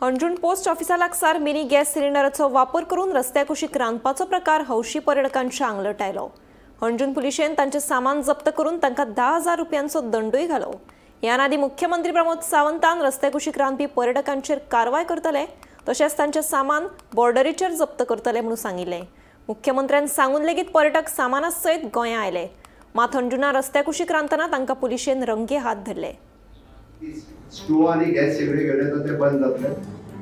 अंजुण post ऑफिसा लागसार mini gas सिलिंडराचो वापर करून रस्त्याकुशीक रांदपाचो प्रकार हौशी पर्यटकांच्या आंगलट आयलो। अंजुण पुलिशेन तांचे सामान जप्त करून तांकां 10,000 रुपयांचो दंडूय घालो। ह्या आदी मुख्यमंत्री प्रमोद सावंतान रस्त्याकुशीक रांदपी पर्यटकांचेर कारवाय करतले तशेंच तांचे सामान बॉर्डरीचेर जप्त करतले म्हणून सांगिल्ले। मुख्यमंत्र्यान सांगून लेगीत पर्यटक सामाना सयत गोंया आयले, मात अंजुणा रस्त्याकुशीक रांदतना तांकां पुलिशेन रंगे हात धरले। स्टोव आणि गॅस शेगडी घेऊन येतात ते बंद जातले,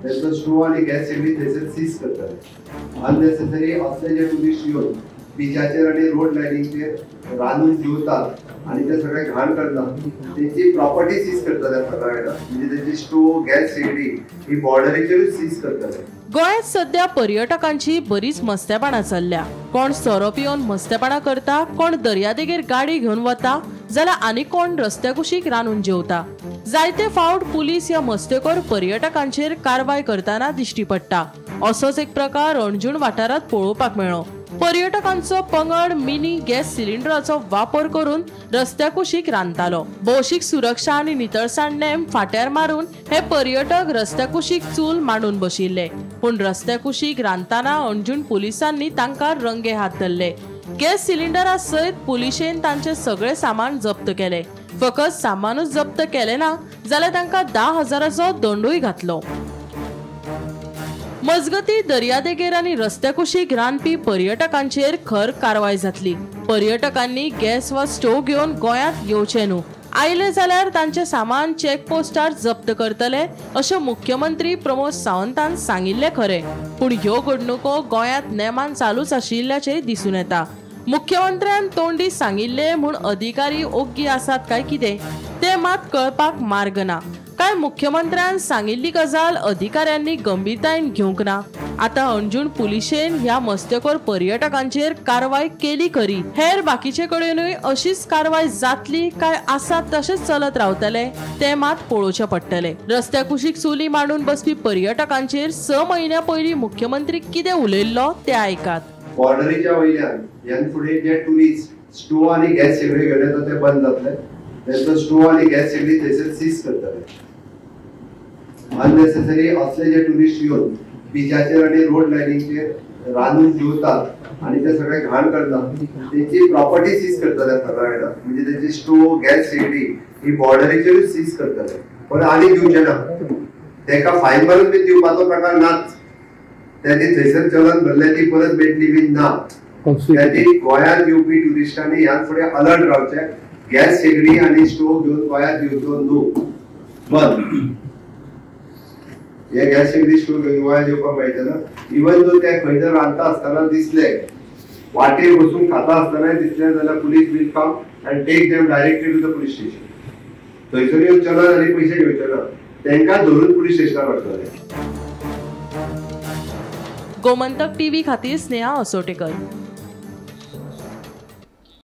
त्याचं स्टोव आणि गॅस शेगडी थंयसर सीज करतले। अननेसेसरी असले जे टुरिस्ट येऊन बीचाचेर आणि रोड लायनीचेर रांदून जेवतात आणि ते सगळे घाण करतात, त्यांची प्रॉपर्टी सीज करतले सगळ्या, म्हणजे त्यांची स्टोव गॅस शेगडी ही बॉर्डरीचेरूच सीज करतले। गोंयांत सध्या पर्यटकांची बरीच मस्तेपणां चल्ल्या। कोण सोरो पिवन मस्तेपणां करता, कोण दर्यादेगेर गाडी घेवन वता, जाल्यार आनी कोण रस्त्याकुशीक रांदून जेवता। जायते फावट पुलीस ह्या मस्तेखोर पर्यटकांचेर कारवाय करताना दिश्टी पडटा। असोच एक प्रकार अंजुण वाठारांत पळोवपाक मेळ्ळो। पर्यटकांचो पंगड मिनी गॅस सिलिंडराचो वापर करून रस्त्याकुशीक रांदतालो। भौशीक सुरक्षा आणि नितळसाण नेम फाट्यार मारून हे पर्यटक रस्त्याकुशीक चूल मांडून बशिल्ले, पूण रस्त्याकुशीक रांदतना अंजुण पुलिसांनी तांकां रंगे हात धरले। गॅस सिलिंडरा सयत पुलिशेन तांचे सगळे सामान जप्त केले। फकत सामानूच जप्त केले ना जाल्यार तांकां 10,000चो दंडूय घातलो। मजगती दर्यादेगेर आणि रस्त्याकुशीक रांदपी पर्यटकांचेर खर कारवाय जातली। पर्यटकांनी गॅस वा स्टोव घेवन गोंयांत येवचे न्हू, आयले जाल्यार तांचे सामान चेकपोस्टार जप्त करतले अशें मुख्यमंत्री प्रमोद सावंतान सांगिल्ले खरे, पूण ह्यो घडणुको गोंयांत नेमान चालूच आशिल्ल्याचें दिसून येता। मुख्यमंत्र्यान तोंडी सांगिल्ले म्हूण अधिकारी ओग्गी आसात काय कितें ते मात कळपाक मार्ग ना। काय मुख्यमंत्र्यान सांगिल्ली गजाल अधिकाऱ्यांनी गंभीरतायेन घेवंक ना? आता अंजुण पुलिशेन ह्या मस्तेखोर पर्यटकांचेर कारवाय केली खरी, हेर बाकीचे कडेनूय अशीच कारवाय जातली काय आसा तशेंच चलत रावतले ते मात पळोवचे पडटले। रस्त्याकुशीक चुली मांडून बसपी पर्यटकांचेर 6 म्हयन्या पयलीं मुख्यमंत्री कितें उलयल्लो ते आयकात। बॉर्डरीच्या वयल्यान ह्यान फुडें जे टुरिस्ट स्टोव आणि गॅस शेगडी घेऊन येतात ते बंद जातले, त्याचं स्टोव आणि गॅस शेगडी थंयसर सीज करतले। अननेसेसरी असले जे टुरिस्ट येऊन बीचाचेर आणि रोड लायनीचेर रांदून जेवतात आणि ते सगळे घाण करतात, त्यांची प्रॉपर्टी सीज करतले सगळ्या, म्हणजे त्यांची स्टोव गॅस शेगडी ही बॉर्डरीचेरूच सीज करतले, पण आनी दिवचे ना। तेका फायन मारून बी दिवपाचो प्रकार नाच, त्याची थंयसर चलन भरले ती परत भेटली बी ना। त्याची गोंयांत येवपी टुरिस्टांनी ह्या फुडें अलर्ट रावचे, गॅस शेगडी आणि स्टोव घेऊन गोंयांत येवचो न्हू। बंद हे गॅस शेगडी स्टोव घेऊन गोंयांत येवपाक मेळटना। इवन जर ते खंय जर रांदता आसतना दिसले, वाटेर बसून खाता आसतना दिसले जाल्यार police will come and take them directly to the police station. थंयसर येवन चलन आनी पयशे घेवचे ना, तांकां धरून पुलीस स्टेशनार व्हरतले। गोमंतक टीव्ही खातीर स्नेहा असोटेकर।